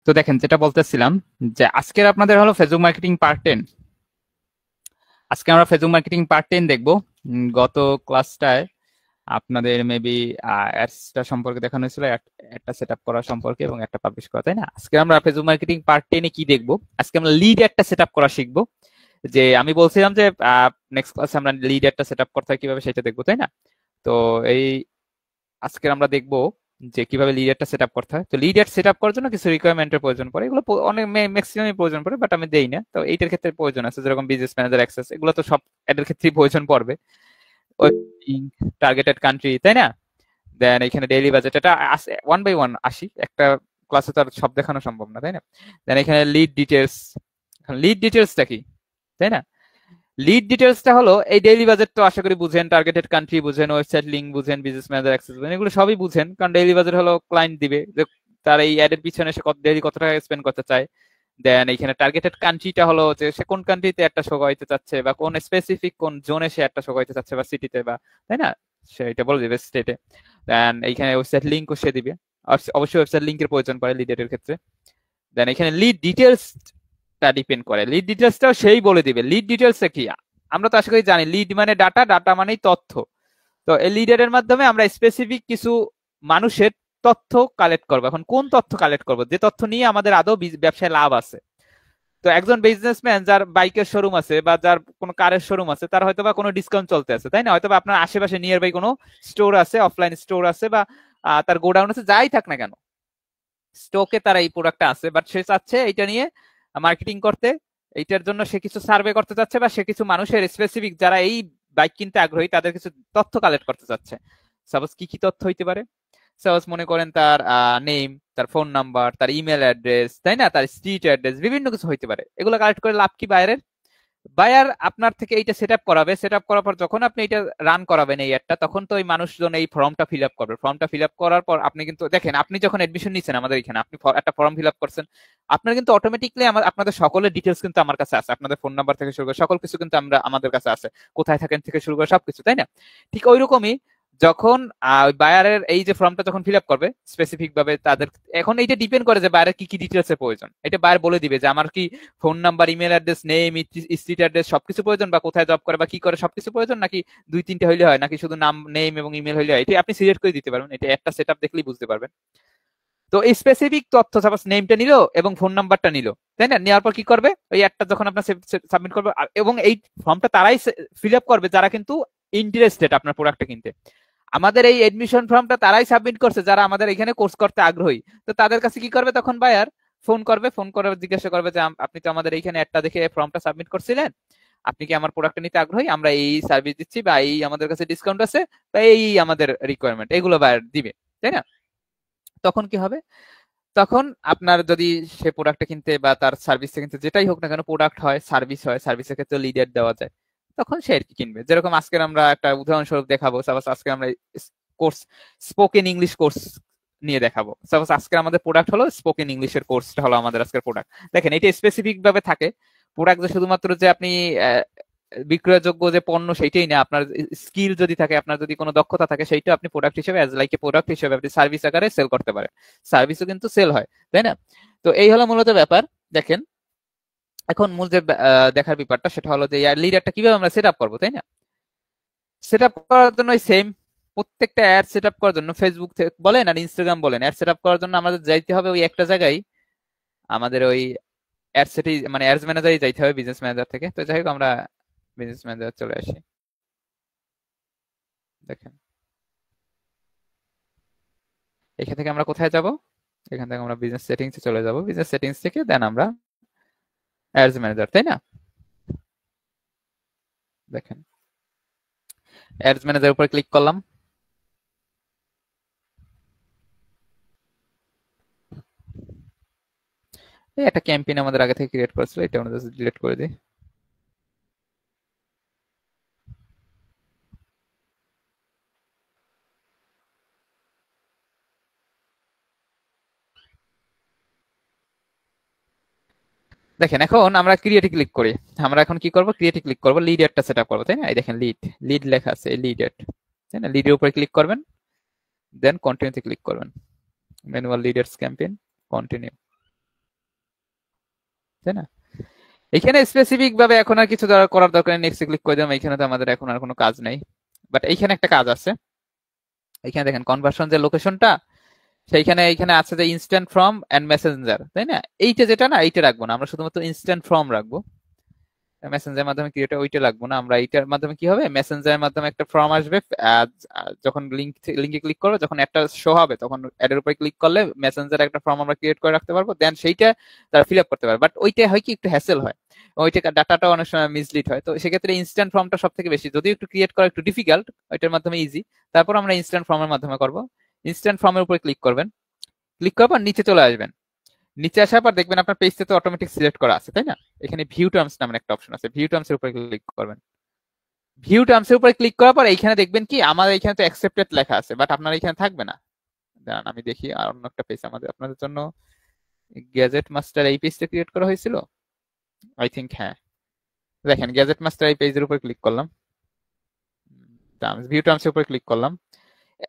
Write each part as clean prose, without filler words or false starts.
তো দেখেন, যেটা বলতেছিলাম যে আজকের আপনাদের হলো ফেসবুক মার্কেটিং পার্ট 10। আজকে আমরা ফেসবুক মার্কেটিং পার্ট 10 দেখবো। গত ক্লাসটায় আপনাদের মেবি অ্যাডসটা সম্পর্কে দেখানো হয়েছিল, একটা সেট আপ করা সম্পর্কে এবং একটা পাবলিশ করা, তাই না? আজকে আমরা ফেসবুক মার্কেটিং পার্ট 10-এ কি দেখবো? আজকে আমরা লিড একটা সেট আপ করা শিখবো। যে আমি বলছিলাম যে নেক্সট ক্লাসে আমরা লিড একটা সেট আপ করতে হয় কিভাবে, সেটা দেখবো, তাই না? তো এই আজকে আমরা দেখবো যে কিভাবে লিড একটা সেট আপ করতে হয়। তো লিড এড সেট আপ করার জন্য কিছু রিকোয়ারমেন্টের প্রয়োজন পড়ে, এগুলো অনেক ম্যাক্সিমামই প্রয়োজন পড়ে, বাট আমি দেই না। তো এইটার ক্ষেত্রে প্রয়োজন আছে, যেরকম বিজনেস ম্যানেজার অ্যাক্সেস, এগুলো তো সব এদের ক্ষেত্রেই প্রয়োজন পড়বে। ওই টার্গেটেড কান্ট্রি, তাই না? দেন এখানে ডেইলি বাজেট, এটা ওয়ান বাই ওয়ান আসি, একটা ক্লাসে তো আর সব দেখানো সম্ভব না, তাই না? দেন এখানে লিড ডিটেলস। লিড ডিটেলসটা কি, তাই না? লিড ডিটেলসটা হলো এই ডেইলি বাজেট তো আশা করি বুঝেন, টার্গেটেড কান্ট্রি বুঝেন, ওয়েবসাইট লিঙ্ক বুঝেন, বিজনেস ম্যানেজার অ্যাক্সেস বুঝেন, এগুলো সবই বুঝেন। কারণ ডেইলি বাজেট হলো ক্লায়েন্ট দিবে যে তার এই অ্যাডের পিছনে সে ডেইলি কত টাকা স্পেন্ড করতে চায়। দেন এখানে টার্গেটেড কান্ট্রিটা হলো যে সে কোন কান্ট্রিতে একটা শো করাইতে চাচ্ছে, বা কোন স্পেসিফিক কোন জোনে সে একটা শো করাইতে চাচ্ছে, বা সিটিতে, বা তাই না, সে এটা বলে দিবে স্টেটে। দেন এইখানে ওয়েবসাইট লিঙ্কও সে দিবে, অবশ্যই ওয়েবসাইট লিঙ্কের প্রয়োজন পড়ে লিডের ক্ষেত্রে। দেন এখানে লিড ডিটেলস টা ডিপেন্ড করে, লিড ডিটেলসটাও সেই বলে দিবে। লিড ডিটেলসটা কি, আমরা তো আশা করি জানি, লিড মানে ডাটা, ডাটা মানেই তথ্য। তো এই লিডের মাধ্যমে আমরা স্পেসিফিক কিছু মানুষের তথ্য কালেক্ট করবো। এখন কোন তথ্য কালেক্ট করবো, যে তথ্য নিয়ে আমাদের আদৌ ব্যবসায় লাভ আছে। তো একজন বিজনেসম্যান যার বাইকের শোরুম আছে বা যার কোনো কারের শোরুম আছে, তার হয়তো বা কোনো ডিসকাউন্ট চলতে আছে, তাই না? হয়তো বা আপনার আশেপাশে নিয়ার বাই কোনো স্টোর আছে, অফলাইন স্টোর আছে, বা তার গোডাউন আছে, যাই থাক না কেন, স্টকে তারা এই প্রোডাক্টটা আছে, বাট সে চাচ্ছে এটা নিয়ে মার্কেটিং করতে। এইটার জন্য সে কিছু সার্ভে করতে চাচ্ছে, বা সে কিছু মানুষের স্পেসিফিক যারা এই বাইক কিনতে আগ্রহী তাদের কিছু তথ্য কালেক্ট করতে চাচ্ছে। সাপোজ কি কি তথ্য হইতে পারে? সাপোজ মনে করেন তার নেম, তার ফোন নাম্বার, তার ইমেল অ্যাড্রেস, তাই না, তার স্ট্রিট অ্যাড্রেস, বিভিন্ন কিছু হইতে পারে। এগুলো কালেক্ট করে লাভ কি বাইরের? বায়ার আপনার থেকে এইটা সেট আপ করাবে, সেট আপ করার পর যখন আপনি এটা রান করাবেন এই অ্যাডটা, তখন তো ওই মানুষজন এই ফর্মটা ফিল আপ করবে। ফর্মটা ফিল আপ করার পর আপনি কিন্তু দেখেন, আপনি যখন এডমিশন নিচ্ছেন আমাদের এখানে, আপনি একটা ফর্ম ফিল আপ করছেন, আপনার কিন্তু অটোমেটিকলি আপনাদের সকলের ডিটেলস কিন্তু আমার কাছে আছে, আপনাদের ফোন নাম্বার থেকে শুরু করে সকল কিছু কিন্তু আমাদের কাছে আছে, কোথায় থাকেন থেকে শুরু করে সবকিছু, তাই না? ঠিক ওই রকমই যখন বায়ারের এই যে ফর্মটা যখন ফিল আপ করবে স্পেসিফিক ভাবে তাদের, এখন এইটা ডিপেন্ড করে যে বায়ারের কি কি ডিটেলস এর প্রয়োজন। এটা বায়ার বলে দিবে যে আমার কি phone number, email address, name, street address সবকিছু প্রয়োজন, বা কোথায় জব করে বা কি করে সবকিছু প্রয়োজন, নাকি দুই তিনটে হইলে হয়, নাকি শুধু নাম, নেম এবং ইমেল হইলে হয়। এটা আপনি সিলেক্ট করে দিতে পারবেন, এটা একটা সেট আপ দেখলেই বুঝতে পারবেন। তো এই স্পেসিফিক তথ্য, সাপোজ নেমটা নিল এবং ফোন নাম্বারটা নিল, তাই না? নেওয়ার পর কি করবে, ওই একটা যখন আপনার সাবমিট করবে, এবং এই ফর্মটা তারাই ফিল আপ করবে যারা কিন্তু ইন্টারেস্টেড আপনার প্রোডাক্টটা কিনতে। আমাদের এই এডমিশন ফর্মটা তারাই সাবমিট করছে যারা আমাদের এখানে কোর্স করতে আগ্রহী। তো তাদের কাছে কি করবে তখন বায়ার, ফোন করবে, ফোন করে জিজ্ঞাসা করবে যে আপনি তো আমাদের এইখানে একটা দেখে ফর্মটা সাবমিট করছিলেন, আপনি কি আমার প্রোডাক্টটা নিতে আগ্রহী, আমরা এই সার্ভিস দিচ্ছি, বা এই আমাদের কাছে ডিসকাউন্ট আছে, বা এই আমাদের রিকোয়ারমেন্ট, এগুলো বায়ার দিবে, তাই না? তখন কি হবে, তখন আপনার যদি সে প্রোডাক্টটা কিনতে বা তার সার্ভিসটা কিনতে, যেটাই হোক না কেন, প্রোডাক্ট হয়, সার্ভিস হয়, সার্ভিসের ক্ষেত্রে লিডার দেওয়া যায়, তখন সে আর কি কিনবে। যেরকম আজকের আমরা একটা উদাহরণস্বরূপ দেখাবো, সাপোজ আজকে আমরা কোর্স, স্পোকেন ইংলিশ কোর্স নিয়ে দেখাবো। সাপোজ আজকে আমাদের প্রোডাক্ট হলো স্পোকেন ইংলিশের কোর্সটা হলো আমাদের আজকের প্রোডাক্ট। দেখেন এটা স্পেসিফিক ভাবে থাকে। প্রোডাক্ট যে শুধুমাত্র যে আপনি বিক্রয়যোগ্য যে পণ্য সেইটাই না, আপনার স্কিল যদি থাকে, আপনার যদি কোনো দক্ষতা থাকে, সেইটা আপনি প্রোডাক্ট হিসেবে অ্যাজ লাইক এ প্রোডাক্ট হিসেবে আপনি সার্ভিস আকারে সেল করতে পারেন। সার্ভিসও কিন্তু সেল হয়, তাই না? তো এই হলো মূলত ব্যাপার। দেখেন এখন মূল যে দেখার ব্যাপারটা সেটা হলো যে লিডারটা কিভাবে আমরা সেট আপ করবো, তাই না? সেট আপ করার জন্য সেম, প্রত্যেকটা অ্যাড সেট আপ করার জন্য ফেসবুক বলেন আর ইনস্টাগ্রাম বলেন, অ্যাড সেট আপ করার জন্য আমাদের যাইতে হবে ওই একটা জায়গায়, আমাদের ওই অ্যাড সেটি মানে অ্যাডস ম্যানেজারই যাইতে হবে বিজনেস ম্যানেজার থেকে। তো যাই হোক আমরা বিজনেস ম্যানেজার চলে আসি। দেখেন এখান থেকে আমরা কোথায় যাব, এখান থেকে আমরা বিজনেস সেটিংস এ চলে যাব, বিজনেস সেটিংস থেকে দেন আমরা অ্যাডস ম্যানেজার, তাই না? দেখেন অ্যাডস ম্যানেজার উপরে ক্লিক করলাম। এই একটা ক্যাম্পেইন আমাদের আগে থেকে ক্রিয়েট করেছিল, এটা আমরা জাস্ট ডিলিট করে দিই। দেখেন এখন আমরা ক্রিয়েটে ক্লিক করি। আমরা এখন কি করব, ক্রিয়েটে ক্লিক করব, লিড একটা সেটআপ করব, তাই না? এই দেখেন লিড, লিড লেখা আছে, লিড এড, তাই না? লিডের উপরে ক্লিক করবেন, দেন কন্টিনিউতে ক্লিক করবেন, ম্যানুয়াল লিডার্স ক্যাম্পেইন, কন্টিনিউ। তাই না? এখানে স্পেসিফিক ভাবে এখন আর কিছু করার দরকার নেই, নেক্সট ক্লিক করে দিলাম। এখানে তো আমাদের এখন আর কোনো কাজ নেই, বাট এইখানে একটা কাজ আছে। এখানে দেখেন কনভার্সন যে লোকেশনটা, সেইখানে এইখানে আছে যে ইনস্ট্যান্ট ফ্রম এন্ড মেসেঞ্জার, তাই না? এইটা যেটা না, এইটা রাখবো না, আমরা শুধুমাত্র ইনস্ট্যান্ট ফ্রম রাখবো। মেসেঞ্জারের মাধ্যমে ক্রিয়েট ওইটা লাগবো না, আমরা এইটার মাধ্যমে কি হবে, মেসেঞ্জারের মাধ্যমে একটা ফর্ম আসবে। যখন লিঙ্কে ক্লিক করবে, যখন একটা শো হবে, তখন অ্যাডের উপরে ক্লিক করলে মেসেঞ্জারে একটা ফর্ম আমরা ক্রিয়েট করে রাখতে পারবো, দেন সেইটা তারা ফিল আপ করতে পারবে। বাট ওইটা হয় কি, একটু হ্যাসেল হয়, ওইটা ডাটাটা অনেক সময় মিসলিড হয়। তো সেক্ষেত্রে ইনস্ট্যান্ট ফর্মটা সব থেকে বেশি, যদিও একটু ক্রিয়েট করা একটু ডিফিকাল্ট, ওইটার মাধ্যমে ইজি। তারপর আমরা ইনস্ট্যান্ট ফর্মের মাধ্যমে করবো। ইনস্ট্যান্ট ফর্মের উপরে ক্লিক করবেন, ক্লিক করার পর নিচে চলে আসবেন। নিচে আসার পর দেখবেন আপনার পেজটা তো অটোমেটিক সিলেক্ট করা আছে, তাই না? এখানে ভিউ টার্মস নামের একটা অপশন আছে, ভিউ টার্মস এর উপরে ক্লিক করবেন। ভিউ টার্মস এর উপরে ক্লিক করার পর এইখানে দেখবেন কি, আমার এখানে তো অ্যাকসেপ্টেড লেখা আছে, বাট আপনার এখানে থাকবে না। দাঁড়ান আমি দেখি, আর অন্য একটা পেজ আমাদের আপনাদের জন্য গ্যাজেট মাস্টার এই পেজটা ক্রিয়েট করা হয়েছিল, আই থিঙ্ক। হ্যাঁ, দেখেন গ্যাজেট মাস্টার এই পেজের উপর ক্লিক করলাম, ভিউ টার্মস এর উপর ক্লিক করলাম।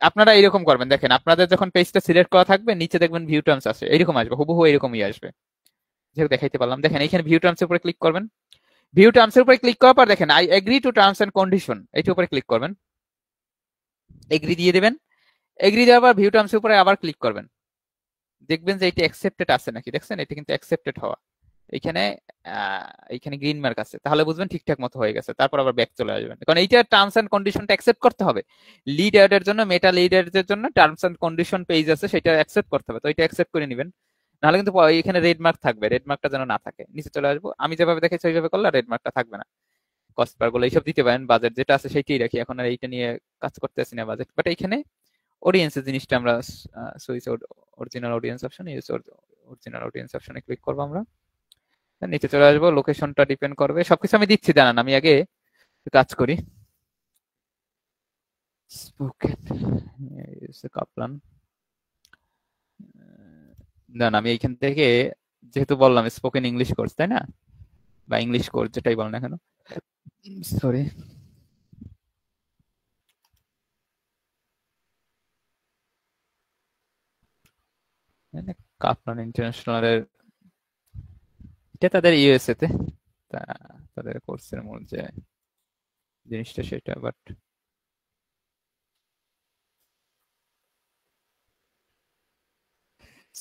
আপনারা এইরকম করবেন, দেখেন আপনাদের যখন পেজটা সিলেক্ট করা থাকবে, নিচে দেখবেন ভিউ টার্মস আছে, এইরকম আসবে, হুবহু এরকমই আসবে। যেহেতু দেখাইতে পারলাম, দেখেন এখানে ভিউ টার্মস এর উপরে ক্লিক করবেন। ভিউ টার্মস এর উপরে ক্লিক করার পর দেখেন I agree to terms and condition, এইটার উপরে ক্লিক করবেন, এগ্রি দিয়ে দিবেন। এগ্রি দেওয়ার পর ভিউ টার্মস এর উপরে আবার ক্লিক করবেন, দেখবেন যে এটা অ্যাকসেপ্টেড আছে নাকি। দেখছেন এটা কিন্তু অ্যাকসেপ্টেড হওয়া, এইখানে এইখানে গ্রিন মার্ক আছে, তাহলে বুঝবেন ঠিকঠাক মতো হয়ে গেছে। তারপর আবার ব্যাক চলে আসবেন, কারণ এইটা টার্মস এন্ড কন্ডিশনটা অ্যাকসেপ্ট করতে হবে। লিড অ্যাডের জন্য, মেটা লিড অ্যাডের জন্য টার্মস এন্ড কন্ডিশন পেজ আছে, সেটা অ্যাকসেপ্ট করতে হবে। তো এটা অ্যাকসেপ্ট করে নেবেন, নাহলে কিন্তু এখানে রেড মার্ক থাকবে, রেড মার্কটা যেন না থাকে। নিচে চলে আসবো, আমি যেভাবে দেখেছি ওইভাবে করলে রেড মার্কটা থাকবে না। কস্ট পার গুলো এইসব দিতে পারেন, বাজেট যেটা আছে সেইটাই রাখি, এখন আর এইটা নিয়ে কাজ করতেছি না বাজেট। বাট এইখানে অডিয়েন্সের জিনিসটা আমরা switch original audience option, use original audience অপশনে ক্লিক করবো আমরা। নিচে চলে আসবো, লোকেশনটা ডিপেন্ড করবে, সবকিছু আমি দিচ্ছি, জানান আমি আগে কাজ করি। স্পোকেন কাপলান, দেন আমি এইখান থেকে, যেহেতু বললাম স্পোকেন ইংলিশ কোর্স, তাই না, বা ইংলিশ কোর্স যেটাই বল না কেন, সরি, কাপলান ইন্টারন্যাশনালের, এটা তাদের ইউএসএ তে, তাদের কোর্সের মূল যে জিনিসটা সেটা। বাট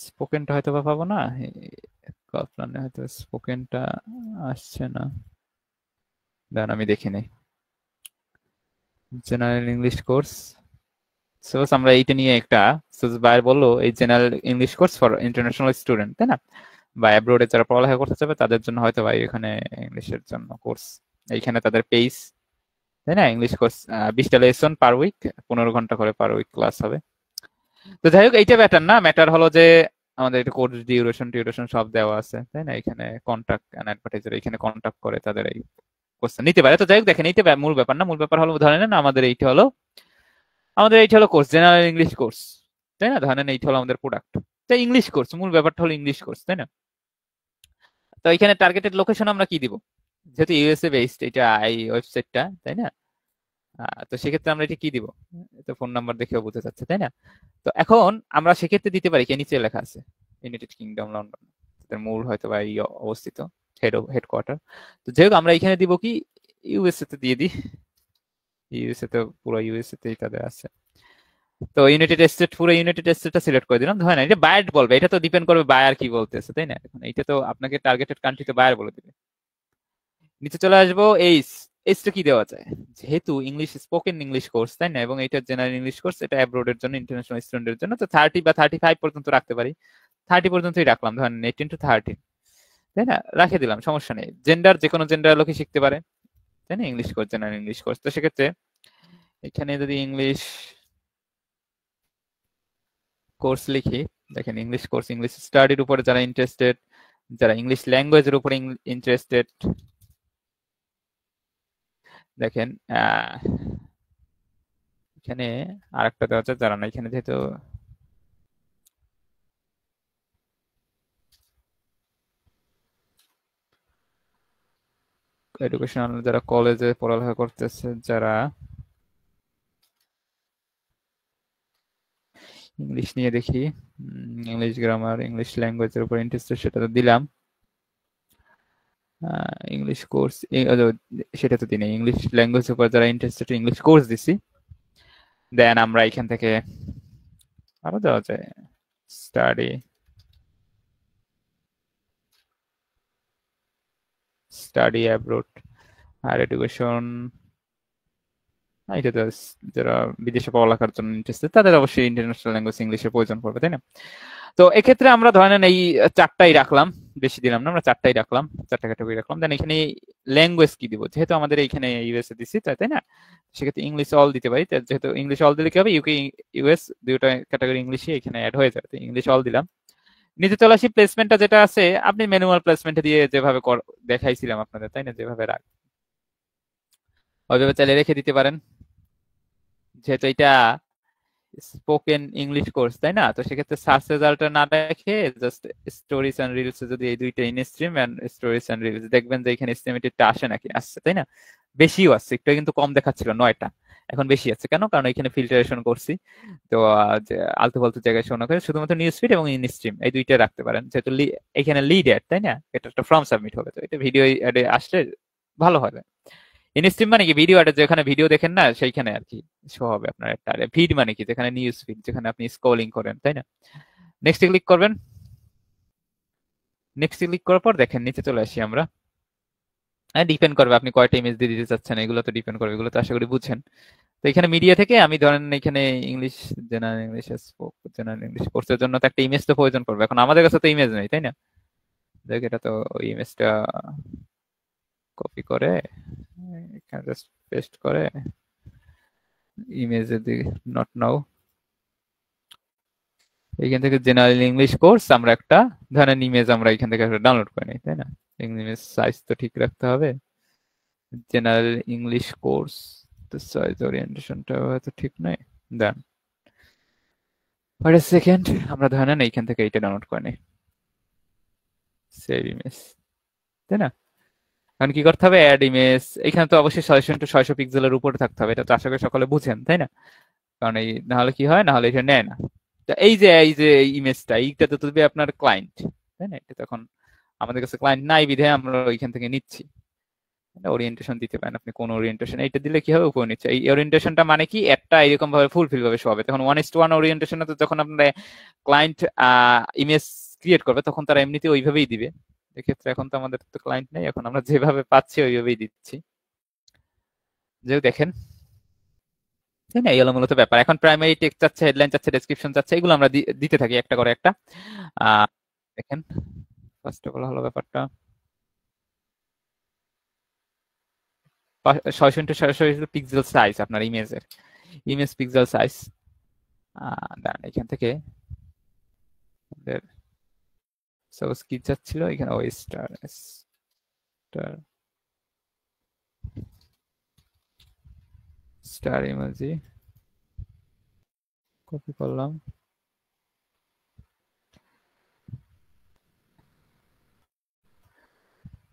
স্পোকেনটা হয়তো বা পাবো না, কাপলানে হয়তো স্পোকেনটা আসছে না, দেন আমি দেখি নাই। জেনারেল ইংলিশ কোর্স, সাপোজ আমরা এইটা নিয়ে একটা, বাইরে বললো এই general English course for international student, তাই না, বা অ্যাব্রোডে যারা পড়ালেখা করতে চাবে তাদের জন্য হয়তো ভাই এখানে ইংলিশের জন্য কোর্স, এইখানে তাদের পেজ, তাই না, ইংলিশ কোর্স 20টা লেসন পার উইক, 15 ঘন্টা করে পার উইক ক্লাস হবে। তো যাই হোক, এইটা ম্যাটার না, ম্যাটার হলো যে আমাদের এটা কোর্স ডিউরেশন টিউরেশন সব দেওয়া আছে, তাই না, এখানে কন্ট্যাক্ট এন্ড অ্যাডভার্টাইজার, এখানে কন্ট্যাক্ট করে তাদের এই কোর্সটা নিতে পারে। তো যাই হোক, দেখেন এইটা মূল ব্যাপার না, মূল ব্যাপার হলো ধরে নেন আমাদের এইটা হলো কোর্স, জেনারেল ইংলিশ কোর্স, তাই না, ধরে নেন এইটা হলো আমাদের প্রোডাক্ট, তাই ইংলিশ কোর্স, মূল ব্যাপারটা হলো ইংলিশ কোর্স, তাই না। তো এখানে টার্গেটেড লোকেশন আমরা কি দিব, যেহেতু ইউএসএ বেসড এটা এই ওয়েবসাইটটা, তাই না, তো সেক্ষেত্রে আমরা এটা কি দিব, তো ফোন নাম্বার দেখেও বুঝতে চাচ্ছে, তাই না। তো এখন আমরা সেক্ষেত্রে দিতে পারি, কে নিচে লেখা আছে ইউনাইটেড কিংডম লন্ডন, তাদের মূল হয়তো বা এই অবস্থিত, হেডকোয়ার্টার। তো যাই হোক, আমরা এখানে দিব কি, ইউএসএ তে দিয়ে দিই, ইউএসএ তো পুরো ইউএসএ তেই তাদের আছে। তো ইউনাইটেড স্টেট, পুরো ইউনাইটেড স্টেটটা সিলেক্ট করে দিলাম, হয় না, এটা বায়ার বলবে, এটা তো ডিপেন্ড করবে বায়ার কি বলতেছে, তাই না। এখন এইটা তো আপনাকে টার্গেটেড কান্ট্রি তো বায়ার বলে দিবে। নিচে চলে আসবো, এইচটা কি দেওয়া যায়, যেহেতু ইংলিশ স্পোকেন ইংলিশ কোর্স, তাই না, এবং এটা জেনারেল ইংলিশ কোর্স, এটা অ্যাব্রোডের জন্য, ইন্টারন্যাশনাল স্টুডেন্টের জন্য, তো 30 বা 35 পর্যন্ত রাখতে পারি। 30 পর্যন্তই রাখলাম, ধরেন 18 to 30, তাই না, রাখে দিলাম, সমস্যা নেই। জেন্ডার, যে কোনো জেন্ডার লোকে শিখতে পারে, তাই না, English course, general English course. তো সেক্ষেত্রে এখানে যদি ইংলিশ কোর্স লিখি, দেখেন ইংলিশ কোর্স, ইংলিশ স্টাডির উপরে যারা ইন্টারেস্টেড, যারা ইংলিশ ল্যাঙ্গুয়েজের উপরে ইন্টারেস্টেড, দেখেন এখানে আরেকটা দেওয়া আছে যারা না, এখানে যেহেতু এডুকেশনাল, যারা কলেজে পড়ালেখা করতেছে, যারা ইংলিশ নিয়ে দেখি, ইংলিশ গ্রামার, ইংলিশ ল্যাঙ্গুয়েজের উপর ইন্টারেস্টেড, সেটা তো দিলাম। ইংলিশ কোর্স সেটা তো দিনে ইংলিশ ল্যাঙ্গুয়েজ উপর যারা ইন্টারেস্টেড ইংলিশ কোর্স দিছি, দেন আমরা এখান থেকে আরো দেওয়া যায় study study abroad, higher education. এটা তো যারা বিদেশে পড়ালেখার জন্য ইন্টারেস্টেড তাদের অবশ্যই ইন্টারন্যাশনাল ল্যাঙ্গুয়েজ ইংলিশের প্রয়োজন পড়বে, তাই না? তো এক্ষেত্রে আমরা ধরে নেন এই চারটাই রাখলাম, বেশি দিলাম না, আমরা চারটাই রাখলাম, চারটা ক্যাটাগরি রাখলাম। দেন এখানে ল্যাঙ্গুয়েজ কি দিব, যেহেতু আমাদের এখানে ইউএসএ দিচ্ছি তাই না, সেক্ষেত্রে ইংলিশ অল দিতে পারি। যেহেতু ইংলিশ অল দিলে কি হবে, ইউকে ইউএস দুটো ক্যাটাগরি ইংলিশই এখানে অ্যাড হয়ে যাবে, ইংলিশ অল দিলাম। নিচে চলে আসি, প্লেসমেন্টটা যেটা আছে আপনি ম্যানুয়াল প্লেসমেন্টে দিয়ে যেভাবে দেখাইছিলাম আপনাদের, তাই না, যেভাবে রাখ ওইভাবে চালিয়ে রেখে দিতে পারেন। যেহেতু এটা স্পোকেন ইংলিশ কোর্স তাই না, তো সেক্ষেত্রে সার্চ রেজাল্টটা না দেখে জাস্ট স্টোরিজ এন্ড রিলস, যদি এই দুইটা instream and stories and reels দেখবেন যে এখানে এস্টিমেটেডটা আসে নাকি, আসছে তাই না, বেশিও আসছে, একটু কিন্তু কম দেখাচ্ছিল 9টা, এখন বেশি আছে কেন, কারণ এখানে ফিল্টারেশন করছি। তো যে আলতু ফালতু জায়গায় শোনা করে শুধুমাত্র নিউজ ফিড এবং ইনস্ট্রিম এই দুইটা রাখতে পারেন, যেহেতু এখানে লিড অ্যাড তাই না, এটা একটা ফর্ম সাবমিট হবে, তো এটা ভিডিও অ্যাডে আসলে ভালো হবে। ইনস্ট্রিম মানে কি, ভিডিও অ্যাড, যেখানে ভিডিও দেখেন না সেইখানে আর কি শো হবে আপনার একটা। ফিড মানে কি, যেখানে নিউজ ফিড, যেখানে আপনি স্ক্রলিং করেন তাই না। নেক্সট ক্লিক করবেন, নেক্সট ক্লিক করার পর দেখেন নিচে চলে আসি আমরা। হ্যাঁ, ডিপেন্ড করবে আপনি কয়টা ইমেজ দিয়ে দিতে চাচ্ছেন, এগুলো তো ডিপেন্ড করবে, এগুলো তো আশা করি বুঝছেন। তো এখানে মিডিয়া থেকে আমি ধরেন এখানে English, general English spoke, general English কোর্সের জন্য তো একটা ইমেজ তো প্রয়োজন পড়বে, এখন আমাদের কাছে তো ইমেজ নেই তাই না। দেখ এটা তো ওই ইমেজটা কপি করে এখানে জাস্ট পেস্ট করে ইমেজে দিই, নট নাও, এইখান থেকে জেনারেল ইংলিশ কোর্স আমরা একটা ধরেন ইমেজ আমরা এখান থেকে ডাউনলোড করে নিই তাই না। ইমেজ সাইজ তো ঠিক রাখতে হবে, জেনারেল ইংলিশ কোর্স, তো সাইজ ওরিয়েন্টেশনটা হয়তো ঠিক নাই। দেন ওয়েট সেকেন্ড, আমরা ধরেন এইখান থেকে এইটা ডাউনলোড করে নিই, সেভ ইমেজ তাই না। এখন কি করতে হবে, অ্যাড ইমেজ, এখানে তো অবশ্যই 600 পিক্সেলের উপরে থাকতে হবে, এটা তো আশা করি সকলে বুঝেন তাই না, কারণ এই নাহলে কি হয়, নাহলে এটা নেয় না। তো এই যে ইমেজটা এইটা তো দিবে আপনার ক্লায়েন্ট তাই না, এটা তখন আমাদের কাছে ক্লায়েন্ট নাই বিধায় আমরা ওইখান থেকে নিচ্ছি। ওরিয়েন্টেশন দিতে পারেন আপনি, কোন ওরিয়েন্টেশন, এইটা দিলে কি হবে, উপরে নিচ্ছে এই ওরিয়েন্টেশনটা মানে কি একটা এরকম ভাবে ফুলফিল ভাবে শো হবে, তখন 1:1 ওরিয়েন্টেশনে তো যখন আপনার ক্লায়েন্ট ইমেজ ক্রিয়েট করবে তখন তারা এমনিতে ওইভাবেই দিবে। এক্ষেত্রে এখন তো আমাদের তো ক্লায়েন্ট নেই, এখন আমরা যেভাবে পাচ্ছি ওইভাবেই দিচ্ছি। যেহেতু দেখেন তাই না, এই হলো মূলত ব্যাপার। এখন প্রাইমারি টেক্সট চাচ্ছে, হেডলাইন চাচ্ছে, ডেসক্রিপশন চাচ্ছে, এগুলো আমরা দিতে থাকি একটা করে একটা। আহ দেখেন ফার্স্ট অফ অল হলো ব্যাপারটা 600x600 পিক্সেল সাইজ আপনার ইমেজের, ইমেজ পিক্সেল সাইজ। দাঁড়ান এখান থেকে সাপোজ কি চাচ্ছিল এখানে, ওই star star star emoji copy করলাম,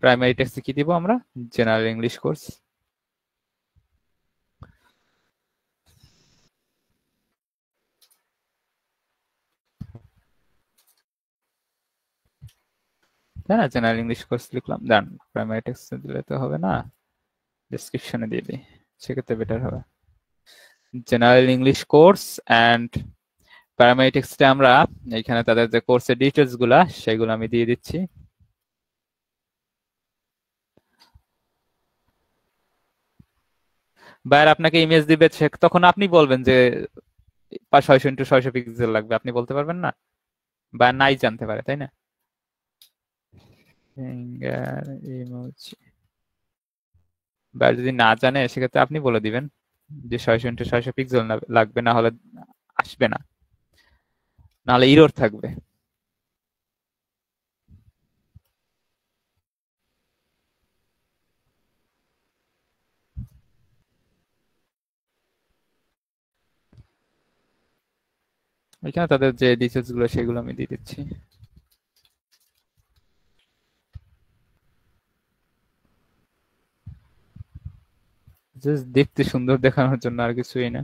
প্রাইমারি টেক্সটে কি দিব আমরা, জেনারেল ইংলিশ কোর্স। তাই না, জেনারেল ইংলিশ কোর্স লিখলাম, দেন প্রাইমারি টেক্সট দিলে তো হবে না, ডেসক্রিপশনে দিয়ে দিই, সেক্ষেত্রে বেটার হবে। General English course and primary টেক্সটে আমরা এখানে তাদের যে কোর্সের ডিটেলস গুলা সেগুলো আমি দিয়ে দিচ্ছি। বাইরে আপনাকে ইমেজ দিবে, তখন আপনি বলবেন যে 600x600 পিক্সেল লাগবে, আপনি বলতে পারবেন না, বা নাই জানতে পারে তাই না। ফিঙ্গার ইমোজি, বা যদি না জানে সেক্ষেত্রে আপনি বলে দিবেন যে 600x600 পিক্সেল লাগবে, না হলে আসবে না, নাহলে ইরর থাকবে। এখানে তাদের যে ডিটেলস গুলো সেগুলো আমি দিয়ে দিচ্ছি। জাস্ট দেখতে সুন্দর দেখানোর জন্য, আর কিছুই না।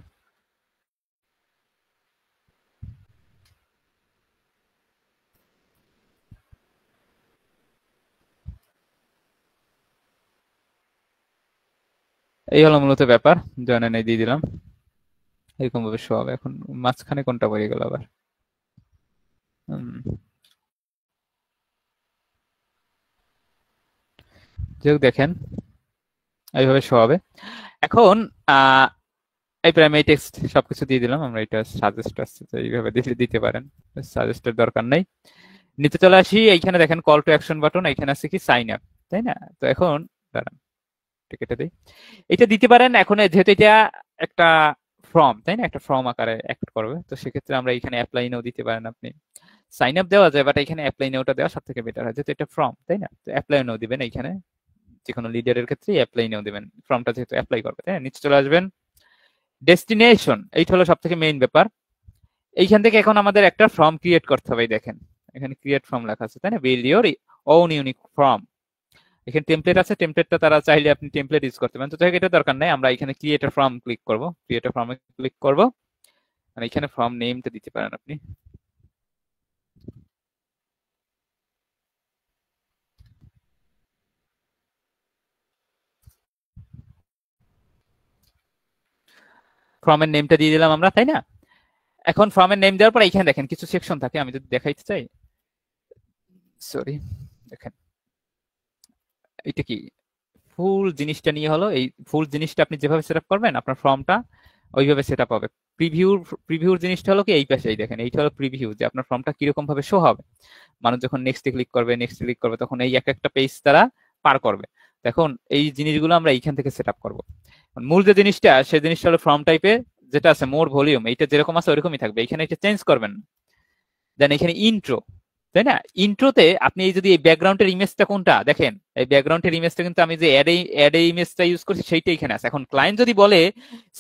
এই হলো মূলত ব্যাপার। জয়েন দিয়ে দিলাম, এরকম ভাবে শো হবে। এখন মাঝখানে কোনটা পড়ে গেল আবার? যাই হোক, দেখেন এইভাবে শো হবে। এখন এই প্রাইমারি টেক্সট সবকিছু দিয়ে দিলাম আমরা। এটা সাজেস্ট আসছে, তো এইভাবে দিতে পারেন, সাজেস্টের দরকার নাই। নিচে চলে আসি, এইখানে দেখেন কল টু অ্যাকশন বাটন, এখানে আছে কি সাইন আপ, তাই না? তো এখন দাঁড়ান, টিকেটে দিই, এটা দিতে পারেন। এখন যেহেতু এটা একটা ফর্ম, তাই না, একটা ফর্ম আকারে অ্যাক্ট করবে, তো সেক্ষেত্রে আমরা এখানে অ্যাপ্লাই নাও দিতে পারেন। আপনি সাইন আপ দেওয়া যায়, বাট এখানে অ্যাপ্লাই নাওটা দেওয়া সব থেকে বেটার হয়, যেহেতু এটা ফর্ম, তাই না? তো অ্যাপ্লাই নাও দিবেন এইখানে, যে কোনো লিডারের ক্ষেত্রে অ্যাপ্লাই নাও দিবেন, ফর্মটা যেহেতু অ্যাপ্লাই করবে, তাই না? নিচে চলে আসবেন, ডেস্টিনেশন, এইটা হলো সব থেকে মেইন ব্যাপার। এইখান থেকে এখন আমাদের একটা ফর্ম ক্রিয়েট করতে হবে। দেখেন এখানে ক্রিয়েট ফর্ম লেখা আছে, তাই না? Build your own unique form. এখানে টেমপ্লেট আছে, টেমপ্লেটটা তারা চাইলে আপনি টেমপ্লেট ইউজ করতে পারেন, তো যাই হোক এটা দরকার নাই। আমরা এখানে ক্রিয়েট ফর্ম ক্লিক করব, ক্রিয়েট ফর্মে ক্লিক করব, আর এখানে ফর্ম নেমটা দিতে পারেন আপনি। ফর্মের নেমটা দিয়ে দিলাম আমরা, তাই না? এখন ফর্মের নেম দেওয়ার পর এখানে দেখেন কিছু সেকশন থাকে, আমি যদি দেখাইতে চাই, সরি, দেখেন এটা কি ফুল জিনিসটা নিয়ে হলো। এই ফুল জিনিসটা আপনি যেভাবে সেট আপ করবেন আপনার ফর্মটা ওইভাবে সেট আপ হবে। প্রিভিউর জিনিসটা হলো কি এই পাশেই দেখেন, এইটা হলো প্রিভিউ, যে আপনার ফর্মটা কিরকম ভাবে শো হবে। মানুষ যখন নেক্সট ক্লিক করবে তখন এই এক একটা পেজ তারা পার করবে। এখন এই জিনিসগুলো আমরা এইখান থেকে সেট আপ করবো। মূল যে জিনিসটা, সেই জিনিসটা হলো ফর্ম টাইপে যেটা আছে মোর ভলিউম, এইটা যেরকম আছে ওরকমই থাকবে, এখানে এটা চেঞ্জ করবেন। দেন এখানে ইন্ট্রো, তাই না? ইন্ট্রোতে আপনি এই যদি এই ব্যাকগ্রাউন্ডের ইমেজটা কোনটা দেখেন, এই ব্যাকগ্রাউন্ডের ইমেজটা কিন্তু আমি যে অ্যাড ইমেজটা ইউজ করছি সেইটা এখানে আছে। এখন ক্লায়েন্ট যদি বলে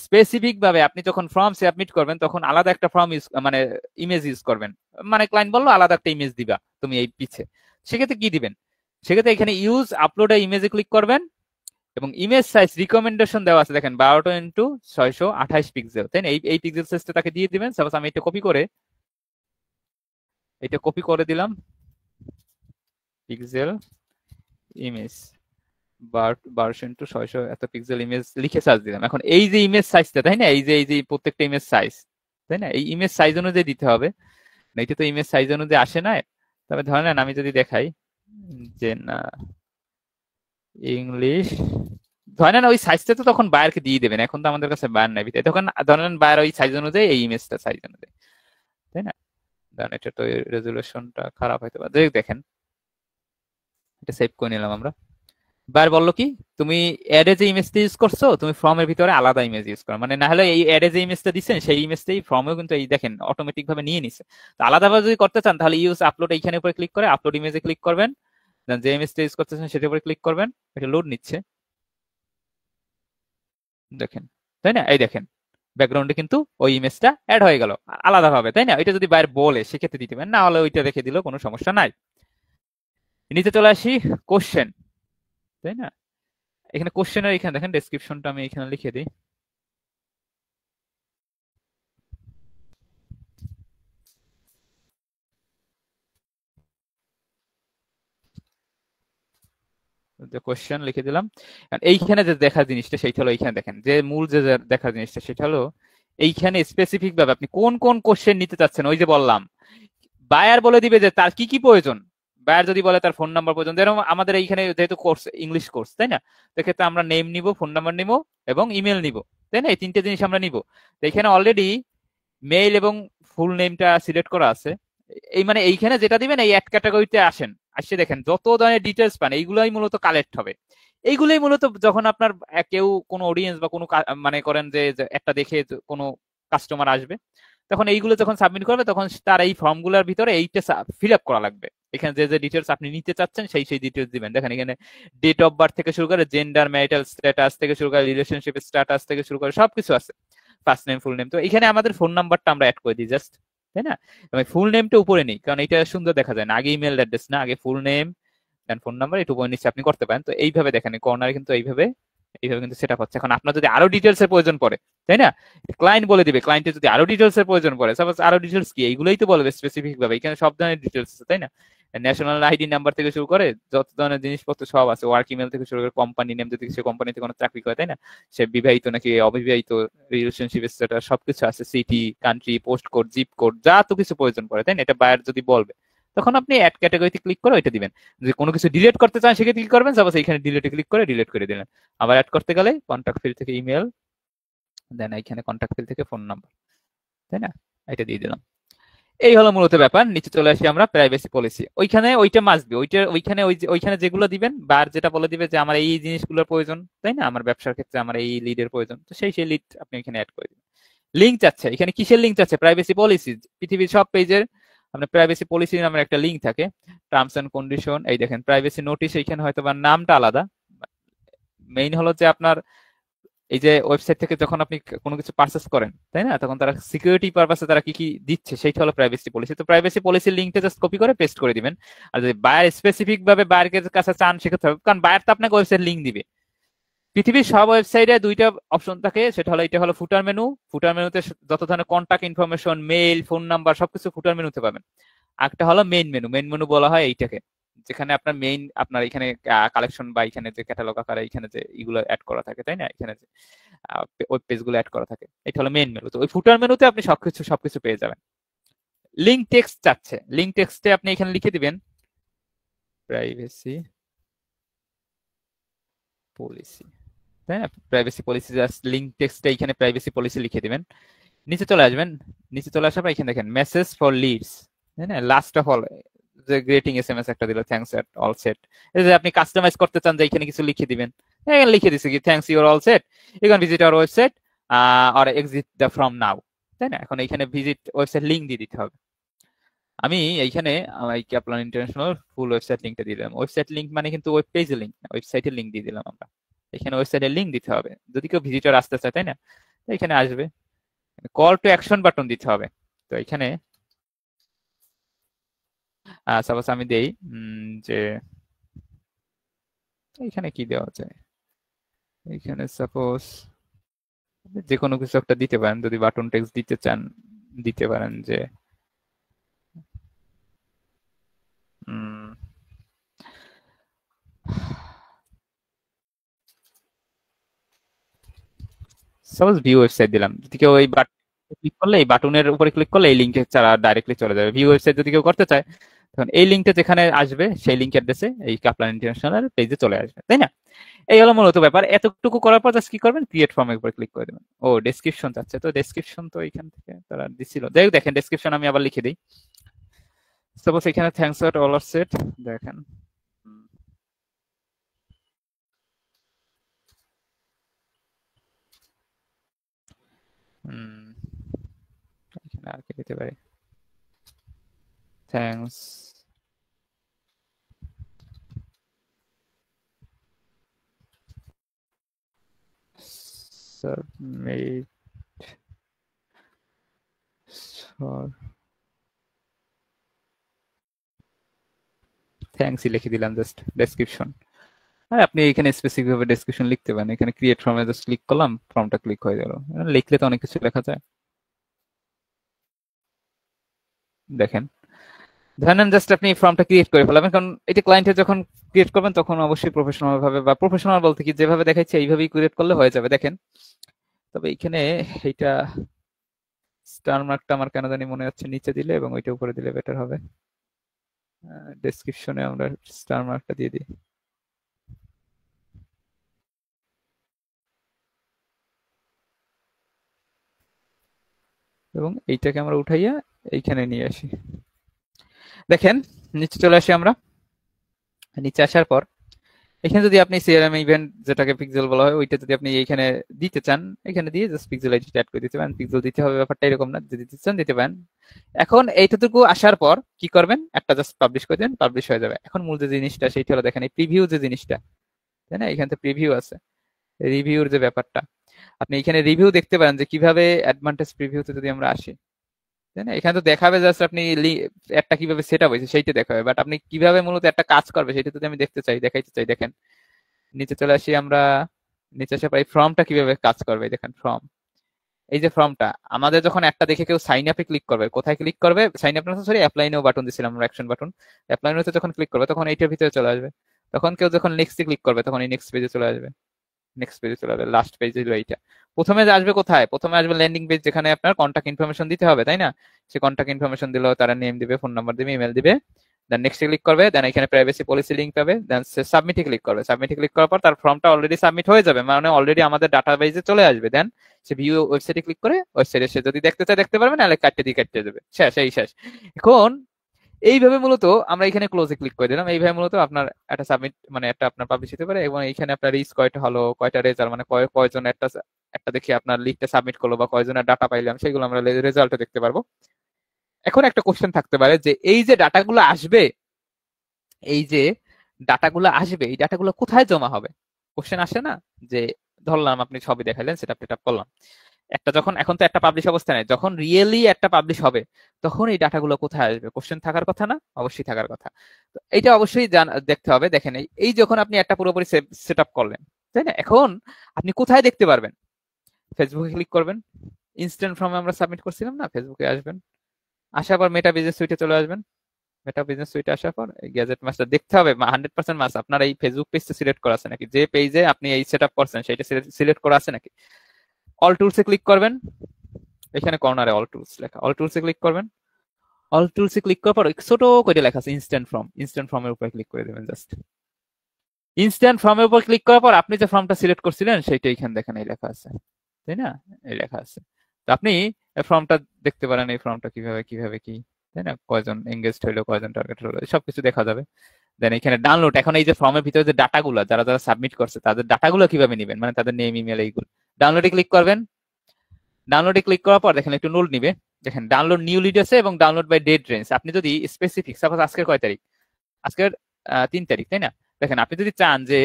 স্পেসিফিক ভাবে আপনি যখন ফর্ম সাবমিট করবেন তখন আলাদা একটা ফর্ম ইউজ মানে ইমেজ ইউজ করবেন, মানে ক্লায়েন্ট বললো আলাদা একটা ইমেজ দিবা তুমি এই পিছে, সেক্ষেত্রে কি দিবেন? সেক্ষেত্রে এখানে ইউজ আপলোড ইমেজে ক্লিক করবেন, এবং ইমেজ সাইজ রিকমেন্ডেশন দেওয়া আছে দেখেন 12x628 পিক্সেল, তাই না? এই পিক্সেল সাইজটা তাকে দিয়ে দিবেন। সাপোজ আমি এটা কপি করে দিলাম, পিক্সেল ইমেজ 12x600 এত পিক্সেল ইমেজ লিখে সার্চ দিলাম। এখন এই যে ইমেজ সাইজটা, তাই না, এই যে প্রত্যেকটা ইমেজ সাইজ, তাই না, এই ইমেজ সাইজ অনুযায়ী দিতে হবে। এটা তো ইমেজ সাইজ অনুযায়ী আসে না। তবে ধরে নেন আমি যদি দেখাই যে না ইংলিশ, ধরে নেন ওই সাইজটা তো তখন বায়ারকে দিয়ে দেবেন, এখন তো আমাদের কাছে বায়ার নাই, তখন ধরে নেন বায়ার ওই সাইজ অনুযায়ী এই ইমেজটা সাইজ অনুযায়ী, তাই না? ধরেন এটা তো রেজুলেশনটা খারাপ হয়তো বা, দেখেন এটা সেভ করে নিলাম আমরা। বার বললো কি তুমি অ্যাডে যে ইমেজটা ইউজ করছো তুমি ফর্মের ভিতরে আলাদা ইমেজ ইউজ করো, মানে না হলে এই অ্যাডে যে ইমেজটা দিচ্ছেন সেই ইমেজটাই ফর্মেও কিন্তু এই দেখেন অটোমেটিক ভাবে নিয়ে নিছে। তো আলাদাভাবে যদি করতে চান তাহলে ইউজ আপলোড এইখানে উপরে ক্লিক করে আপলোড ইমেজে ক্লিক করবেন, দেন যে ইমেজটা ইউজ করতেছেন সেটার উপরে ক্লিক করবেন, এটা লোড নিচ্ছে দেখেন, তাই না? এই দেখেন ব্যাকগ্রাউন্ডে কিন্তু ওই ইমেজটা অ্যাড হয়ে গেল আলাদাভাবে, তাই না? এটা যদি বাইরে বলে সেক্ষেত্রে দিতে পারেন, না হলে ওইটা রেখে দিলেও কোনো সমস্যা নাই। নিচে চলে আসি, কোশ্চেন, তাই না? এখানে কোশ্চেনের এখানে দেখেন ডেসক্রিপশনটা আমি এখানে লিখে দিই। কোশ্চেন লিখে দিলাম। এইখানে যে দেখার জিনিসটা সেটা হলো, এইখানে দেখেন যে মূল যে দেখার জিনিসটা সেটা হলো এইখানে স্পেসিফিক ভাবে আপনি কোন কোন কোশ্চেন নিতে চাচ্ছেন। ওই যে বললাম বায়ার বলে দিবে যে তার কি কি প্রয়োজন। বায়ার যদি বলে তার ফোন নাম্বার প্রয়োজন, যেরকম আমাদের এইখানে যেহেতু কোর্স ইংলিশ কোর্স, তাই না, সেক্ষেত্রে আমরা নেম নিব, ফোন নাম্বার নিব এবং ইমেল নিব, তাই না? এই তিনটে জিনিস আমরা নিব। তো এখানে অলরেডি মেইল এবং ফুল নেমটা সিলেক্ট করা আছে। এই মানে এইখানে যেটা দিবেন এই এক ক্যাটাগরিতে আসেন, আসছে দেখেন যত ধরনের ডিটেলস পান এইগুলাই মূলত কালেক্ট হবে। এইগুলোই মূলত যখন আপনার কেউ কোনো অডিয়েন্স বা কোনো মানে করেন যে একটা দেখে কোনো কাস্টমার আসবে, তখন এইগুলো যখন সাবমিট করবে তখন তার এই ফর্মগুলোর ভিতরে এইটা ফিল আপ করা লাগবে। এখানে যে যে ডিটেলস আপনি নিতে চাচ্ছেন সেই সেই ডিটেলস দিবেন। দেখেন এখানে ডেট অফ বার্থ থেকে শুরু করে জেন্ডার, ম্যারিটাল স্ট্যাটাস থেকে শুরু করে রিলেশনশিপ স্ট্যাটাস থেকে শুরু করে সবকিছু আছে, ফার্স্ট নেম ফুল নেম। তো এখানে আমাদের ফোন নাম্বারটা আমরা অ্যাড করে দিই জাস্ট, তাই না? আমি ফুল নেমটা উপরে নেই কারণ এটা সুন্দর দেখা যায় না, আগে ইমেল অ্যাড্রেস না, আগে ফুল নেম দেন ফোন নাম্বার, একটু উপরে নিচে আপনি করতে পারেন। তো এইভাবে দেখেন কর্নারে কিন্তু এইভাবে এইভাবে কিন্তু সেট আপ হচ্ছে। এখন আপনার যদি আরো ডিটেলস এর প্রয়োজন পড়ে, তাই না, ক্লায়েন্ট বলে দিবে, ক্লায়েন্টের যদি আরো ডিটেলস এর প্রয়োজন পড়ে, সাপোজ আরো ডিটেলস কি এইগুলোই তো বলবে স্পেসিফিক ভাবে, এখানে সব ধরনের ডিটেলস আছে, তাই না? ন্যাশনাল আইডি নাম্বার থেকে শুরু করে যত ধরনের জিনিসপত্র সব আছে, ওয়ার্ক ইমেল থেকে শুরু করে কোম্পানি নেম, যদি সে কোম্পানিতে কোনো চাকরি করে, তাই না, সে বিবাহিত নাকি অবিবাহিত, রিলেশনশিপ স্ট্যাটাস সবকিছু আছে, city, country, post code, zip code, যা তো কিছু প্রয়োজন পড়ে, তাই না, এটা বায়ার যদি বলবে, তখন আপনি অ্যাড ক্যাটাগরিতে ক্লিক করে ওইটা দিবেন। যদি কোনো কিছু ডিলিট করতে চান সেক্ষেত্রে ক্লিক করবেন, সাপোজ এখানে ডিলিটে ক্লিক করে ডিলিট করে দিলেন। আবার অ্যাড করতে গেলে কন্ট্যাক্ট ফিল্ড থেকে ইমেল, দেন এখানে কন্ট্যাক্ট ফিল্ড থেকে ফোন নাম্বার, তাই না, এটা দিয়ে দিলাম। এই হলো মূলত ব্যাপার। নিচে চলে আসি আমরা, প্রাইভেসি পলিসি। ওইখানে ওইটা মাসবি, ওইখানে যেগুলো দিবেন, বার যেটা বলে দিবে যে আমার এই জিনিসগুলোর প্রয়োজন, তাই না, আমার ব্যবসার ক্ষেত্রে আমার এই লিডের প্রয়োজন, তো সেই লিড আপনি এখানে অ্যাড করে দিবেন। লিঙ্ক চাচ্ছে, এখানে কিসের লিঙ্ক চাচ্ছে? Privacy policy. পৃথিবীর সব পেজের আপনার প্রাইভেসি পলিসি নামের একটা লিঙ্ক থাকে, টার্মস এন্ড কন্ডিশন। এই দেখেন প্রাইভেসি নোটিশ, এইখানে হয়তো বা নামটা আলাদা। মেইন হলো যে আপনার এই যে ওয়েবসাইট থেকে যখন আপনি কোনো কিছু পারচেস করেন, তাই না, তখন তারা সিকিউরিটি পারপাসে তারা কি কি দিচ্ছে সেইটা হলো প্রাইভেসি পলিসি। তো প্রাইভেসি পলিসির লিঙ্কটা জাস্ট কপি করে পেস্ট করে দিবেন। আর যদি বায়ার স্পেসিফিক ভাবে বায়ারের কাছে চান সেক্ষেত্রে হবে, কারণ বায়ার তো আপনাকে ওয়েবসাইট লিঙ্ক দিবে। পৃথিবীর সব ওয়েবসাইটে দুইটা অপশন থাকে, সেটা হলো এটা হলো ফুটার মেনু। ফুটার মেনুতে যত ধরনের contact information, mail, phone number সবকিছু ফুটার মেনুতে পাবেন। একটা হলো মেইন মেনু। মেইন মেনু বলা হয় এইটাকে, যেখানে আপনার মেইন আপনার এখানে কালেকশন বা এখানে যে ক্যাটালগ আকারে এখানে যে এগুলো অ্যাড করা থাকে, তাই না, এখানে যে ওয়েব পেজ গুলো অ্যাড করা থাকে, এটা হলো মেইন মেনু। তো ওই ফুটার মেনুতে আপনি সবকিছু পেয়ে যাবেন। লিঙ্ক টেক্সট চাচ্ছে, লিঙ্ক টেক্সটে আপনি এখানে লিখে দিবেন প্রাইভেসি পলিসি, তাই না, প্রাইভেসি পলিসি। জাস্ট লিঙ্ক টেক্সটে এখানে প্রাইভেসি পলিসি লিখে দিবেন। নিচে চলে আসবেন, নিচে চলে আসার পর এখানে দেখেন মেসেজ ফর লিডস, তাই না, লাস্ট অফ অল যে গ্রেটিং এসএমএস একটা দিল, থ্যাঙ্কস এট অল সেট। এই যে আপনি কাস্টমাইজ করতে চান যে এখানে কিছু লিখে দিবেন, এখানে লিখে দিছে কি thanks you're all set, you can visit our website or exit the from now, তাই না। এখন এখানে ভিজিট ওয়েবসাইট লিংক দিয়ে দিতে হবে। আমি এইখানে আপনার ইন্টারন্যাশনাল ফুল ওয়েবসাইট লিঙ্কটা দিয়ে দিলাম। ওয়েবসাইট লিঙ্ক মানে কিন্তু ওয়েব পেজের লিঙ্ক না, ওয়েবসাইটের লিঙ্ক দিয়ে দিলাম আমরা। এখানে ওয়েবসাইটের লিঙ্ক দিতে হবে যদি কেউ ভিজিটর আসতে চায়, তাই না, এখানে আসবে। কল টু অ্যাকশন বাটন দিতে হবে। তো এখানে সাপোজ আমি দেই যে এখানে কি দেওয়া যায়, এখানে সাপোজ যে কোনো কিছু একটা দিতে পারেন, যদি বাটন টেক্সট দিতে চান দিতে পারেন যে সাপোজ ভিউ ওয়েবসাইট দিলাম। যদি কেউ এই বাটন ক্লিক করলে, এই বাটনের উপরে ক্লিক করলে এই লিঙ্কে ছাড়া ডাইরেক্টলি চলে যাবে। ভিউ ওয়েবসাইট যদি কেউ করতে চায়, তখন এই লিঙ্কটা যেখানে আসবে সেই লিঙ্ক অ্যাড্রেসে এই কাপলান ইন্টারন্যাশনাল পেজে চলে আসবে, তাই না। এই হলো মূলত ব্যাপার। এতটুকু করার পর জাস্ট কি করবেন, ক্রিয়েট ফর্মের উপর ক্লিক করে দেবেন। ও ডেসক্রিপশন চাচ্ছে, তো ডেসক্রিপশন তো এখান থেকে তারা দিছিল, যাই হোক দেখেন ডেসক্রিপশন আমি আবার লিখে দিই। সাপোজ এখানে thanks for all of set, দেখেন এখানে আর কি দিতে পারি, থ্যাঙ্কস submit for থ্যাঙ্কস লিখে দিলাম জাস্ট ডেসক্রিপশন। আর আপনি এখানে স্পেসিফিক ভাবে ডেসক্রিপশন লিখতে পারেন। এখানে ক্রিয়েট ফর্মে জাস্ট ক্লিক করলাম, ফর্মটা ক্লিক হয়ে গেল। লিখলে তো অনেক কিছু লেখা যায়, দেখেন। ধরেন জাস্ট আপনি ফর্মটা ক্রিয়েট করে ফেলাবেন, কারণ এটা ক্লায়েন্টের যখন ক্রিয়েট করবেন তখন অবশ্যই প্রফেশনাল ভাবে, বা প্রফেশনাল বলতে কি যেভাবে দেখাচ্ছে এইভাবেই ক্রিয়েট করলে হয়ে যাবে, দেখেন। তবে এখানে এইটা স্টার মার্কটা আমার কেন জানি মনে হচ্ছে নিচে দিলে এবং ওইটা উপরে দিলে বেটার হবে। ডেসক্রিপশনে আমরা স্টার মার্কটা দিয়ে দিই। এবং এইটাকে আমরা উঠাইয়া এইখানে নিয়ে আসি। দেখেন নিচে চলে আসি আমরা। নিচে আসার পর এখানে যদি আপনি সিআরএম ইভেন্ট যেটাকে পিক্সেল বলা হয়, ওইটা যদি আপনি এইখানে দিতে চান, এখানে দিয়ে জাস্ট পিক্সেল আইডি অ্যাড করে দিতে পারেন। পিক্সেল দিতে হবে ব্যাপারটা এরকম না, যদি দিতে চান দিতে পারেন। এখন এইটুকু আসার পর কি করবেন, একটা জাস্ট পাবলিশ করে দেন, পাবলিশ হয়ে যাবে। এখন মূল যে জিনিসটা সেইটা হলো দেখেন এই প্রিভিউ যে জিনিসটা, তাই না, এখানে তো প্রিভিউ আছে, রিভিউর যে ব্যাপারটা, আপনি এখানে রিভিউ দেখতে পারেন যে কিভাবে অ্যাডভান্টেজ প্রিভিউতে যদি আমরা আসি, তাই না, এখানে তো দেখাবে জাস্ট আপনি একটা কিভাবে সেট আপ হয়েছে সেইটা দেখাবে, বাট আপনি কিভাবে মূলত একটা কাজ করবে সেটা যদি আমি দেখতে চাই, দেখাইতে চাই, দেখেন নিচে চলে আসি আমরা। নিচে আসে পাই ফর্মটা কিভাবে কাজ করবে, দেখেন ফর্ম। এই যে ফর্মটা আমাদের যখন একটা দেখে কেউ সাইন আপে ক্লিক করবে, কোথায় ক্লিক করবে, সাইন আপ না সরি অ্যাপ্লাই নাও বাটন দিছিলাম আমরা, অ্যাকশন বাটন, অ্যাপ্লাই নাওতে যখন ক্লিক করবে তখন এইটার ভিতরে চলে আসবে। তখন কেউ যখন নেক্সটে ক্লিক করবে তখন এই নেক্সট পেজে চলে আসবে, নেক্সট পেজে চলে আসবে। লাস্ট পেজ হলো এইটা। প্রথমে আসবে কোথায়, প্রথমে আসবে ল্যান্ডিং পেজ, যেখানে আপনার কন্টাক্ট ইনফরমেশন দিতে হবে, তাই না? সে কন্টাক্ট ইনফরমেশন দিলেও তারা নেম দিবে, ফোন নাম্বার দিবে, ইমেল দিবে। দেন নেক্সটে ক্লিক করবে, দেন এখানে প্রাইভেসি পলিসি লিংক পাবে, দেন সে সাবমিটে ক্লিক করবে। সাবমিটে ক্লিক করার পর তার ফর্মটা অলরেডি সাবমিট হয়ে যাবে, মানে অলরেডি আমাদের ডাটাবেজে চলে আসবে। দেন সে ভিউ ওয়েবসাইটে ক্লিক করে ওয়েবসাইটে সে যদি দেখতে চায় দেখতে পারবে, নাহলে কাটতে দিয়ে কাটতে দেবে, শেষ, এই শেষ। এখন এইভাবে মূলত আমরা এখানে ক্লোজে ক্লিক করে দিলাম। এইভাবে মূলত আপনার একটা সাবমিট মানে একটা আপনার পাবলিশ হতে পারে, এবং এইখানে আপনার রিচ কয়টা হলো, কয়টা রেজাল্ট, মানে কয়জন একটা একটা দেখি আপনার লিস্টে সাবমিট করলো বা কয়জনের ডাটা পাইলাম, সেগুলো আমরা রেজাল্টে দেখতে পারবো। এখন একটা কোশ্চেন থাকতে পারে যে এই যে ডাটাগুলো আসবে, এই যে ডাটাগুলো আসবে, এই ডাটাগুলো কোথায় জমা হবে? কোশ্চেন আসে না যে ধরলাম আপনি ছবি দেখাইলেন, সেটা সেটআপ করলাম, একটা যখন এখন তো একটা পাবলিশ অবস্থা নেই, যখন রিয়েলি একটা পাবলিশ হবে তখন এই ডাটাগুলো কোথায় আসবে? কোশ্চেন থাকার কথা না? অবশ্যই থাকার কথা। তো এটা অবশ্যই দেখতে হবে। দেখেন এই যখন আপনি একটা পুরোপুরি সেট আপ করলেন, তাই না, এখন আপনি কোথায় দেখতে পারবেন? ফেসবুকে ক্লিক করবেন, ইনস্ট্যান্ট ফর্মে আমরা সাবমিট করছিলাম না, ফেসবুকে আসবেন, আসার পর মেটা বিজনেস সুইটে চলে আসবেন। মেটা বিজনেস সুইটে আসার পর গ্যাজেট মাস্টার দেখতে হবে 100% মাস আপনার এই ফেসবুক পেজটা সিলেক্ট করা আছে নাকি, যে পেজে আপনি এই সেট আপ করছেন সেটা সিলেক্ট করা আছে নাকি। অল টুলসে ক্লিক করবেন, এখানে কর্নারে অল টুলস লেখা, অল টুলসে ক্লিক করবেন। অল টুলসে ক্লিক করার পর ছোট করে লেখা আছে ইনস্ট্যান্ট ফর্ম, ইনস্ট্যান্ট ফর্মের উপর ক্লিক করে দেবেন জাস্ট। ইনস্ট্যান্ট ফর্মের উপর ক্লিক করার পর আপনি যে ফর্মটা সিলেক্ট করছিলেন সেটা এখানে দেখেন এই লেখা আছে, তাই না, এই লেখা আছে। তো আপনি এই ফর্মটা দেখতে পারেন, এই ফর্মটা কিভাবে কিভাবে কি, তাই না, কয়জন এঙ্গেজড হলো, কয়জন টার্গেট হলো, সবকিছু দেখা যাবে। দেন এখানে ডাউনলোড, এখন এই যে ফর্মের ভিতরে যে ডাটাগুলো যারা যারা সাবমিট করছে তাদের ডাটাগুলো কিভাবে নেবেন, মানে তাদের নেম ইমেল এইগুলো। ডাউনলোডে ক্লিক করবেন, ডাউনলোডে ক্লিক করার পর দেখেন একটু লোড নিবে। দেখেন ডাউনলোড নিউ লিড আছে এবং ডাউনলোড বাই ডেট রেঞ্জ। আপনি যদি স্পেসিফিক, সাপোজ আজকের কয় তারিখ, আজকের 3 তারিখ, তাই না, দেখেন আপনি যদি চান যে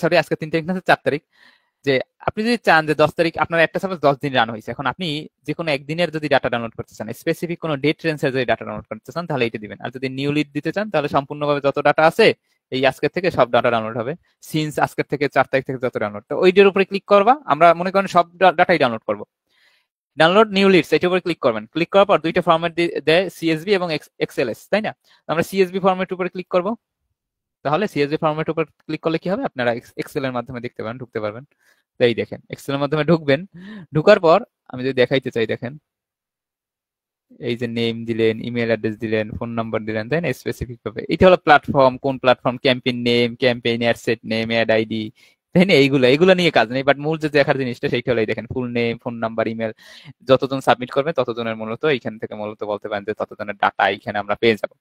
সরি আজকে 3 তারিখ না, 4 তারিখ, যে আপনি যদি চান যে 10 তারিখ আপনার একটা সাপোজ 10 দিন রান হয়েছে, এখন আপনি যে কোনো একদিনের যদি ডাটা ডাউনলোড করতে চান, স্পেসিফিক কোনো ডেট রেঞ্জের যদি ডাটা ডাউনলোড করতে চান তাহলে এটা দিবেন। আর যদি নিউ লিড দিতে চান তাহলে সম্পূর্ণভাবে যত ডাটা আছে এই আজকের থেকে সব ডাটা ডাউনলোড হবে, সিন্স আজকের থেকে 4 তারিখ থেকে যত ডাউনলোড, তো ওইটার উপরে ক্লিক করবা। আমরা মনে করেন সব ডাটাই ডাউনলোড করবো, ডাউনলোড নিউ লিডস এটার উপরে ক্লিক করবেন। ক্লিক করার পর দুইটা ফরম্যাট দেয়, সিএসভি এবং এক্সএলএস, তাই না। আমরা সিএসভি ফরম্যাটের উপরে ক্লিক করব। তাহলে সিএসভি ফরম্যাটের উপর ক্লিক করলে কি হবে, আপনারা এক্সেল এর মাধ্যমে দেখতে পারেন, ঢুকতে পারবেন। তো এই দেখেন এক্সেল এর মাধ্যমে ঢুকবেন, ঢুকার পর আমি যদি দেখাইতে চাই, দেখেন এই যে নেম দিলেন, ইমেল অ্যাড্রেস দিলেন, ফোন নাম্বার দিলেন, তাই না, স্পেসিফিক ভাবে। এটা হলো প্ল্যাটফর্ম, কোন platform, campaign name, campaign ad set name, ad ID, তাই না, এইগুলো এইগুলো নিয়ে কাজ নেই। বাট মূল যে দেখার জিনিসটা সেইটা হলো দেখেন full name, phone number, email, যতজন সাবমিট করবে ততজনের মূলত এইখান থেকে মূলত বলতে পারেন যে ততজনের ডাটা এইখানে আমরা পেয়ে যাবো।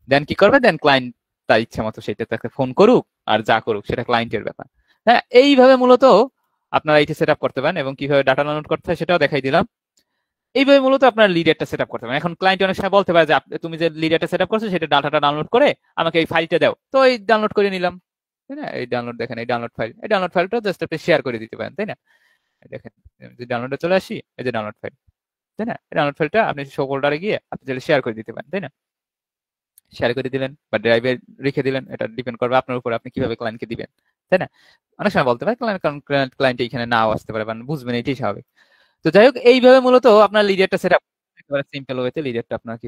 দেন কি করবে, দেন ক্লায়েন্ট তার ইচ্ছা মতো সেটা তাকে ফোন করুক আর যা করুক সেটা ক্লায়েন্টের ব্যাপার। হ্যাঁ, এইভাবে মূলত আপনারা এটা সেট আপ করতে পারেন, এবং কিভাবে ডাটা ডাউনলোড করতে হয় সেটাও দেখাই দিলাম। এইভাবে মূলত আপনার লিডারটা সেট আপ করতে পারেন। এখন ক্লায়েন্ট অনেক সময় বলতে পারে যে তুমি যে লিডারটা সেট আপ করছো সেটা ডাটাটা ডাউনলোড করে আমাকে এই ফাইলটা দাও, তো এই ডাউনলোড করে নিলাম, তাই না। এই ডাউনলোড দেখেন, এই ডাউনলোড ফাইল, এই ডাউনলোড ফাইলটা জাস্ট আপনি শেয়ার করে দিতে পারেন, তাই না। দেখেন যদি ডাউনলোডে চলে আসি, এই যে ডাউনলোড ফাইল, তাই না, এই ডাউনলোড ফাইলটা আপনি শো ফোল্ডারে গিয়ে আপনি চাইলে শেয়ার করে দিতে পারেন, তাই না। শেয়ার করে দিলেন বা ড্রাইভে রেখে দিলেন, এটা ডিপেন্ড করবে আপনার উপর, আপনি কিভাবে ক্লায়েন্টকে দিবেন, তাই না। অনেক সময় বলতে পারে ক্লায়েন্ট এখানে নাও আসতে পারে, বুঝবেন, এটাই স্বাভাবিক। তো যাই হোক, এইভাবে মূলত আপনার লিডারটা সেট আপ, একেবারে সিম্পল ওয়েতে লিডারটা আপনার কি